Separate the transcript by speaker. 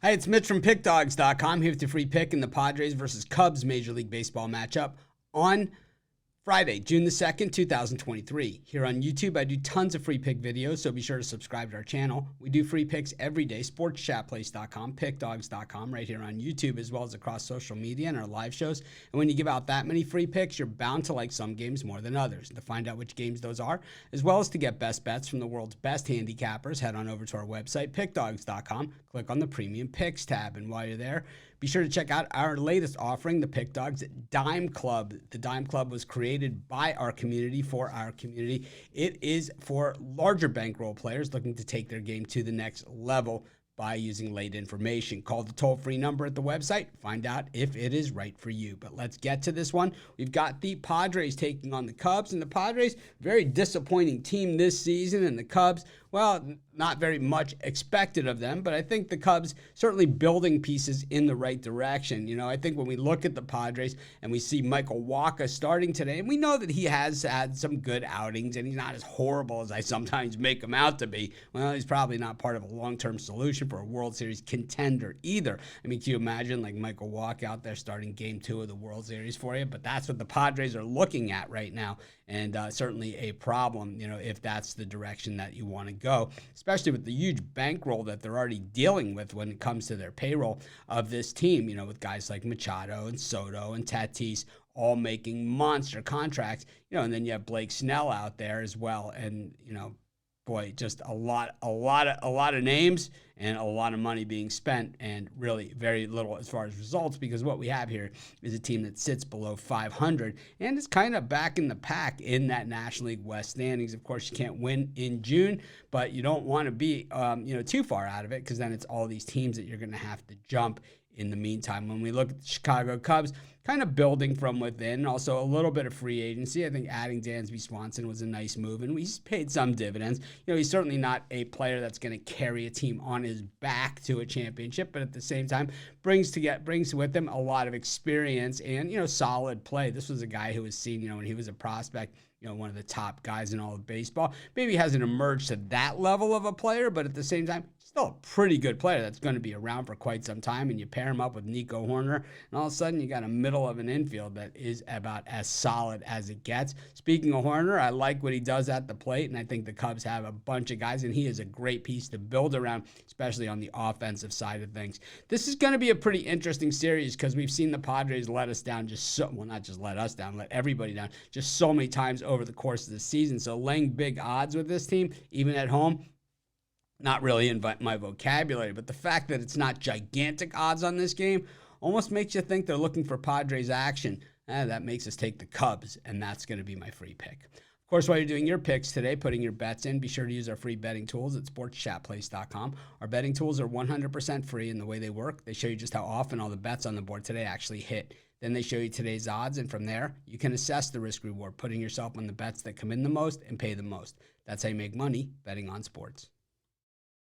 Speaker 1: Hi, it's Mitch from Pickdawgz.com here with your free pick in the Padres versus Cubs Major League Baseball matchup on Friday, June the 2nd, 2023. Here on YouTube, I do tons of free pick videos, so be sure to subscribe to our channel. We do free picks every day, sportschatplace.com, pickdawgz.com, right here on YouTube, as well as across social media and our live shows. And when you give out that many free picks, you're bound to like some games more than others. To find out which games those are, as well as to get best bets from the world's best handicappers, head on over to our website, pickdawgz.com, click on the Premium Picks tab, and while you're there, be sure to check out our latest offering, the Pick Dawgz Dime Club. The Dime Club was created by our community for our community. It is for larger bankroll players looking to take their game to the next level by using late information. Call the toll-free number at the website. Find out if it is right for you. But let's get to this one. We've got the Padres taking on the Cubs, and the Padres, very disappointing team this season, and the Cubs, well, not very much expected of them, but I think the Cubs certainly building pieces in the right direction. You know, I think when we look at the Padres and we see Michael Wacha starting today, and we know that he has had some good outings and he's not as horrible as I sometimes make him out to be. Well, he's probably not part of a long-term solution for a World Series contender either. I mean, can you imagine like Michael Wacha out there starting Game 2 of the World Series for you? But that's what the Padres are looking at right now, and certainly a problem, you know, if that's the direction that you want to go, especially with the huge bankroll that they're already dealing with when it comes to their payroll of this team, you know, with guys like Machado and Soto and Tatis all making monster contracts, you know, and then you have Blake Snell out there as well. And, you know, boy, just a lot of names and a lot of money being spent, and really very little as far as results, because what we have here is a team that sits below 500 and is kind of back in the pack in that National League West standings. Of course, you can't win in June, but you don't want to be too far out of it, because then it's all these teams that you're going to have to jump in the meantime. When we look at the Chicago Cubs, kind of building from within, also a little bit of free agency. I think adding Dansby Swanson was a nice move, and he's paid some dividends. You know, he's certainly not a player that's going to carry a team on his back to a championship, but at the same time brings with him a lot of experience and, you know, solid play. This was a guy who was seen, you know, when he was a prospect, you know, one of the top guys in all of baseball. Maybe hasn't emerged to that level of a player, but at the same time, still a pretty good player that's going to be around for quite some time. And you pair him up with Nico Hoerner, and all of a sudden you got a middle of an infield that is about as solid as it gets. Speaking of Hoerner, I like what he does at the plate, and I think the Cubs have a bunch of guys, and he is a great piece to build around, especially on the offensive side of things. This is going to be a pretty interesting series, because we've seen the Padres let us down not just let us down, let everybody down just so many times over the course of the season. So laying big odds with this team, even at home, not really in my vocabulary, but the fact that it's not gigantic odds on this game almost makes you think they're looking for Padres action. That makes us take the Cubs, and that's going to be my free pick. Of course, while you're doing your picks today, putting your bets in, be sure to use our free betting tools at sportschatplace.com. Our betting tools are 100% free in the way they work. They show you just how often all the bets on the board today actually hit. Then they show you today's odds, and from there, you can assess the risk-reward, putting yourself on the bets that come in the most and pay the most. That's how you make money betting on sports.